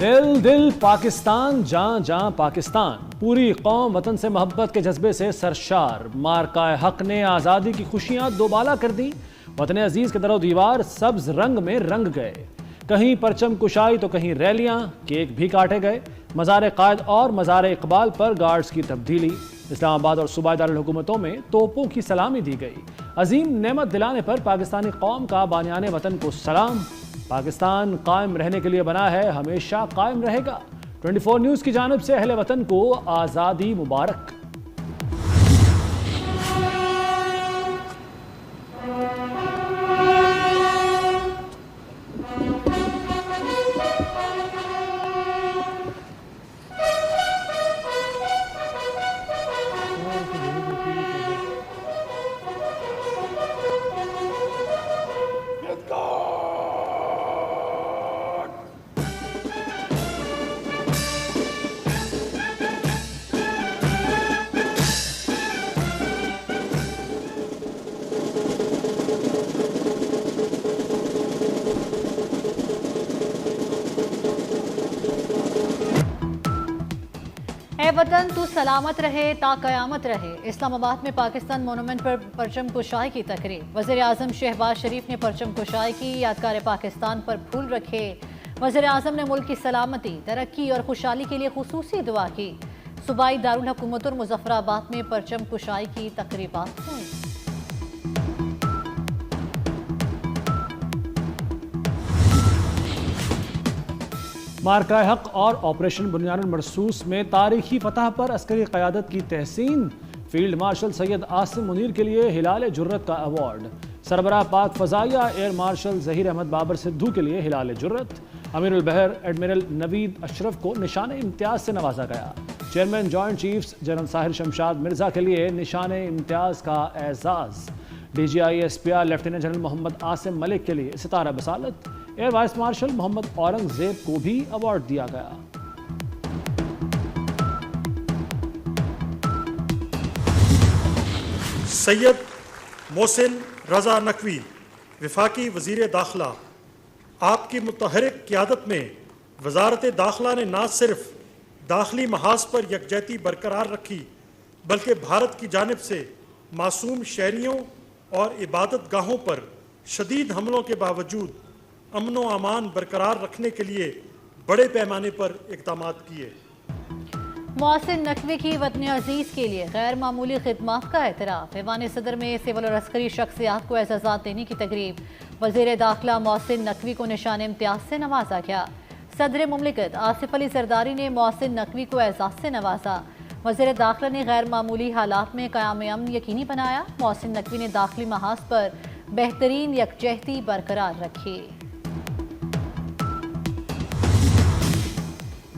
دل دل پاکستان، جان جان پاکستان، پوری قوم وطن سے محبت کے جذبے سے سرشار۔ مارکہ حق نے آزادی کی خوشیاں دوبالا کر دیں، وطن عزیز کے در و دیوار سبز رنگ میں رنگ گئے۔ کہیں پرچم کشائی تو کہیں ریلیاں، کیک بھی کاٹے گئے۔ مزار قائد اور مزار اقبال پر گارڈز کی تبدیلی، اسلام آباد اور صوبائی دارالحکومتوں میں توپوں کی سلامی دی گئی۔ عظیم نعمت دلانے پر پاکستانی قوم کا بانیان وطن کو سلام۔ پاکستان قائم رہنے کے لیے بنا ہے، ہمیشہ قائم رہے گا۔ 24 نیوز کی جانب سے اہل وطن کو آزادی مبارک۔ اے وطن تو سلامت رہے تا قیامت رہے۔ اسلام آباد میں پاکستان مونومنٹ پر پرچم کشائی کی تقریب، وزیر اعظم شہباز شریف نے پرچم کشائی کی، یادگار پاکستان پر پھول رکھے۔ وزیر اعظم نے ملک کی سلامتی، ترقی اور خوشحالی کے لیے خصوصی دعا کی۔ صوبائی دارالحکومت اور مظفر آباد میں پرچم کشائی کی تقریبات ہوئیں۔ مارکہ حق اور آپریشن بنیاد المرصوص میں تاریخی فتح پر عسکری قیادت کی تحسین۔ فیلڈ مارشل سید عاصم منیر کے لیے ہلال جرت کا ایوارڈ۔ سربراہ پاک فضائیہ ایئر مارشل ظہیر احمد بابر سدھو کے لیے ہلال جرت۔ امیر البحر ایڈمرل نوید اشرف کو نشان امتیاز سے نوازا گیا۔ Chairman joint chiefs general Sahir Shamshad Mirza کے لیے نشان امتیاز کا اعزاز۔ D G I S P R lieutenant general Muhammad Asim Malik کے لیے ستارہ بصالت۔ Air vice marshal Muhammad Aurangzeb کو بھی ایوارڈ دیا گیا۔ سید محسن رضا نقوی وفاقی وزیر داخلہ، آپ کی متحرک قیادت میں وزارت داخلہ نے نہ صرف داخلی محاذ پر یکجہتی برقرار رکھی بلکہ بھارت کی جانب سے معصوم شہریوں اور عبادت گاہوں پر شدید حملوں کے باوجود امن و امان برقرار رکھنے کے لیے بڑے پیمانے پر اقدامات کیے۔ محسن نقوی کی وطن عزیز کے لیے غیر معمولی خدمات کا اعتراف۔ ایوان صدر میں سول اور عسکری شخصیات کو اعزازات دینے کی تقریب، وزیر داخلہ محسن نقوی کو نشان امتیاز سے نوازا گیا۔ صدر مملکت آصف علی زرداری نے محسن نقوی کو اعزاز سے نوازا۔ وزیر داخلہ نے غیر معمولی حالات میں قیام امن یقینی بنایا۔ محسن نقوی نے داخلی محاذ پر بہترین یکجہتی برقرار رکھی۔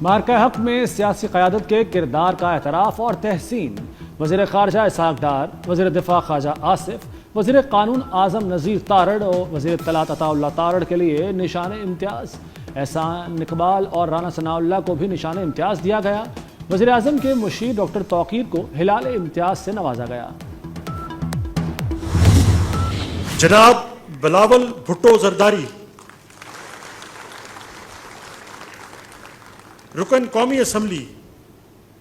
مارکہ حق میں سیاسی قیادت کے کردار کا اعتراف اور تحسین۔ وزیر خارجہ اسحاق ڈار، وزیر دفاع خواجہ آصف، وزیر قانون اعظم نذیر تارڑ اور وزیر اطلاعات عطا اللہ تارڑ کے لیے نشان امتیاز۔ احسان اقبال اور رانا ثناء اللہ کو بھی نشان امتیاز دیا گیا۔ وزیر اعظم کے مشیر ڈاکٹر توقیر کو ہلال امتیاز سے نوازا گیا۔ جناب بلاول بھٹو زرداری، رکن قومی اسمبلی،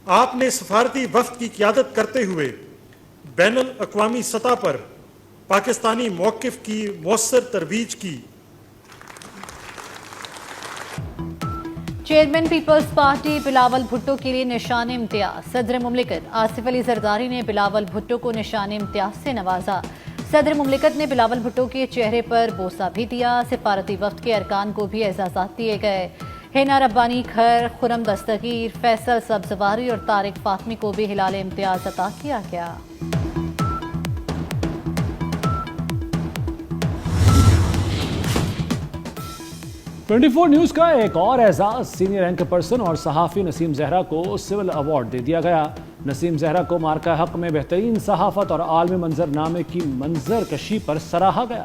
آپ نے سفارتی وفد کی قیادت کرتے ہوئے بین الاقوامی سطح پر پاکستانی موقف کی مؤثر ترویج کی۔ چیئرمین پیپلز پارٹی بلاول بھٹو کے لیے نشان امتیاز۔ صدر مملکت آصف علی زرداری نے بلاول بھٹو کو نشان امتیاز سے نوازا۔ صدر مملکت نے بلاول بھٹو کے چہرے پر بوسہ بھی دیا۔ سفارتی وفد کے ارکان کو بھی اعزازات دیے گئے۔ ہینا ربانی کھر، خرم دستگیر، فیصل سبزواری اور طارق فاطمی کو بھی ہلال امتیاز عطا کیا گیا۔ ٹوئنٹی فور نیوز کا ایک اور اعزاز، سینئر اینکر پرسن اور صحافی نسیم زہرا کو سول ایوارڈ دے دیا گیا۔ نسیم زہرا کو مارکہ حق میں بہترین صحافت اور عالمی منظر نامے کی منظر کشی پر سراہا گیا۔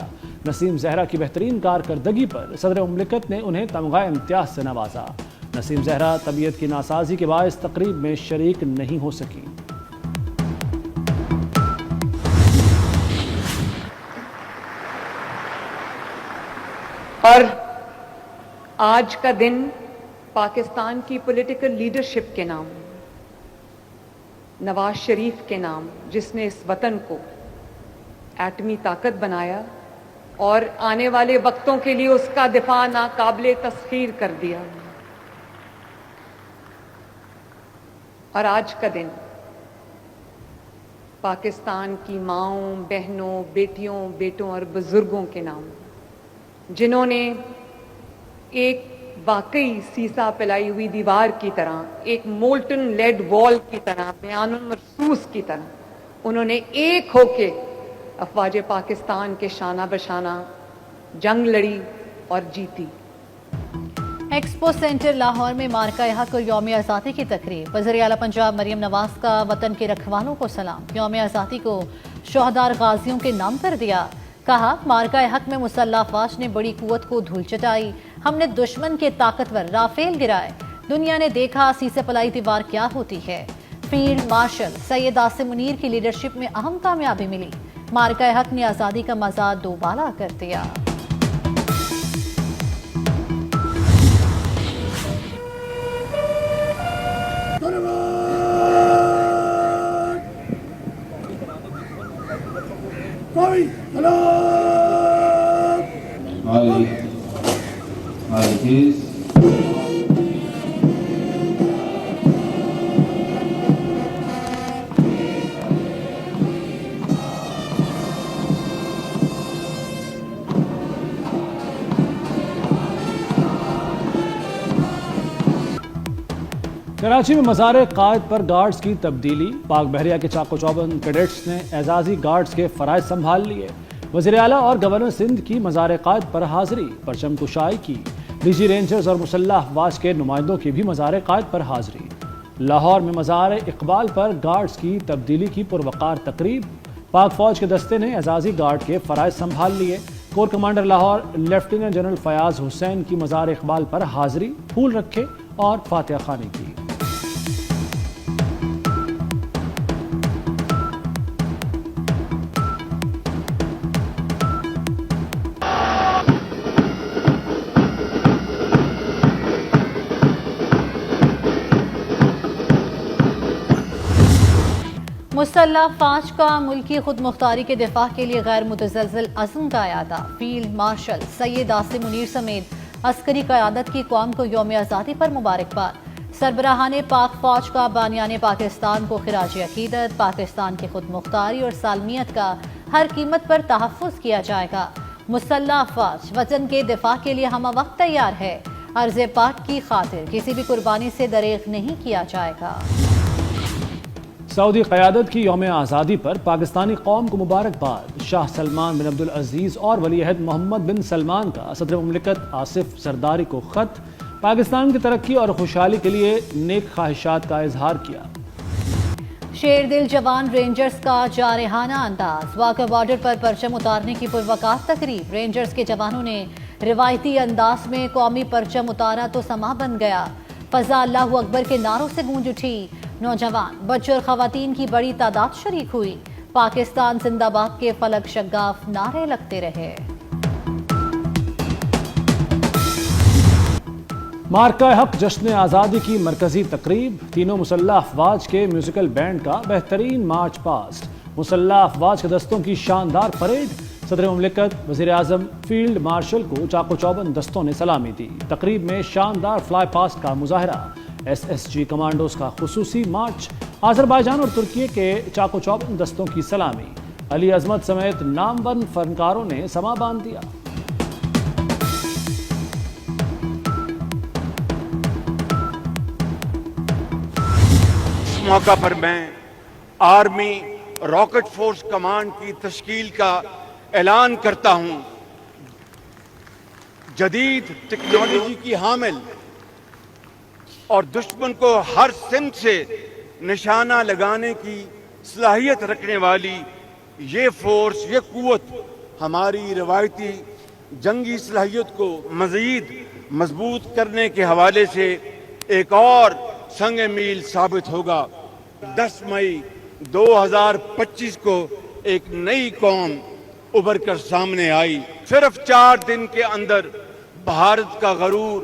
نسیم زہرا کی بہترین کارکردگی پر صدر مملکت نے انہیں تمغہ امتیاز سے نوازا۔ نسیم زہرا طبیعت کی ناسازی کے باعث تقریب میں شریک نہیں ہو سکی۔ اور آج کا دن پاکستان کی پولیٹیکل لیڈرشپ کے نام، نواز شریف کے نام، جس نے اس وطن کو ایٹمی طاقت بنایا اور آنے والے وقتوں کے لیے اس کا دفاع ناقابل تسخیر کر دیا. اور آج کا دن پاکستان کی ماؤں، بہنوں، بیٹیوں، بیٹوں اور بزرگوں کے نام، جنہوں نے ایک واقعی سیسا پلائی ہوئی دیوار کی طرح، ایک مولٹن لیڈ وال کی طرح، بیان مرصوص کی طرح انہوں نے ایک ہو کے افواج پاکستان کے شانہ بشانہ جنگ لڑی اور جیتی. ایکسپو سینٹر لاہور میں مارکہ حق اور یوم آزادی کی تقریب. وزیر اعلیٰ پنجاب مریم نواز کا وطن کے رکھوالوں کو سلام. یوم آزادی کو شہداء غازیوں کے نام کر دیا. کہا مارکہ حق میں مسلح افواج نے بڑی قوت کو دھول چٹائی. ہم نے دشمن کے طاقتور رافیل گرائے. دنیا نے دیکھا سیسے پلائی دیوار کیا ہوتی ہے. فیلڈ مارشل سید عاصم منیر کی لیڈرشپ میں اہم کامیابی ملی. مارکہ حق نے آزادی کا مزہ دوبالا کر دیا. کراچی میں مزار قائد پر گارڈز کی تبدیلی. پاک بحریہ کے چاق و چوبند کیڈٹس نے اعزازی گارڈز کے فرائض سنبھال لیے. وزیر اعلیٰ اور گورنر سندھ کی مزار قائد پر حاضری. پرچم کشائی کی. ڈی جی رینجرز اور مسلح افواج کے نمائندوں کی بھی مزار قائد پر حاضری. لاہور میں مزار اقبال پر گارڈز کی تبدیلی کی پروقار تقریب. پاک فوج کے دستے نے اعزازی گارڈ کے فرائض سنبھال لیے. Corps commander Lahore lieutenant general Fayyaz Hussain کی مزار اقبال پر حاضری. پھول رکھے اور فاتحہ خوانی کی. مسلح افواج کا ملکی خود مختاری کے دفاع کے لیے غیر متزلزل عزم کا اعادہ. فیلڈ مارشل سید عاصم منیر سمیت عسکری قیادت کی قوم کو یوم آزادی پر مبارکباد. سربراہان پاک فوج کا بانیان پاکستان کو خراج عقیدت. پاکستان کی خود مختاری اور سالمیت کا ہر قیمت پر تحفظ کیا جائے گا. مسلح افواج وطن کے دفاع کے لیے ہمہ وقت تیار ہے. عرض پاک کی خاطر کسی بھی قربانی سے دریغ نہیں کیا جائے گا. سعودی قیادت کی یوم آزادی پر پاکستانی قوم کو مبارکباد. شاہ سلمان بن عبدالعزیز اور ولی عہد محمد بن سلمان کا صدر مملکت آصف زرداری کو خط. پاکستان کی ترقی اور خوشحالی کے لیے نیک خواہشات کا اظہار کیا. شیر دل جوان رینجرز کا جارحانہ انداز. واگا بارڈر پر پرچم اتارنے کی پروقار تقریب. رینجرز کے جوانوں نے روایتی انداز میں قومی پرچم اتارا تو سما بن گیا. فضا اللہ اکبر کے نعروں سے گونج اٹھی. نوجوان بچوں اور خواتین کی بڑی تعداد شریک ہوئی. پاکستان زندہ باد کے فلک شگاف نعرے لگتے رہے. مارکہ حق جشن آزادی کی مرکزی تقریب. تینوں مسلح افواج کے میوزیکل بینڈ کا بہترین مارچ پاسٹ. مسلح افواج کے دستوں کی شاندار پریڈ. صدر مملکت وزیر اعظم فیلڈ مارشل کو چاق و چوبند دستوں نے سلامی دی. تقریب میں شاندار فلائی پاسٹ کا مظاہرہ. ایس ایس جی کمانڈوز کا خصوصی مارچ. آذربائیجان اور ترکی کے چاق و چوبند دستوں کی سلامی. علی عظمت سمیت نامور فنکاروں نے سما باندھ دیا. اس موقع پر میں آرمی راکٹ فورس کمانڈ کی تشکیل کا اعلان کرتا ہوں. جدید ٹیکنالوجی کی حامل اور دشمن کو ہر سمت سے نشانہ لگانے کی صلاحیت رکھنے والی یہ فورس، یہ قوت ہماری روایتی جنگی صلاحیت کو مزید مضبوط کرنے کے حوالے سے ایک اور سنگ میل ثابت ہوگا. 10 مئی 2025 کو ایک نئی قوم ابھر کر سامنے آئی. صرف 4 دن کے اندر بھارت کا غرور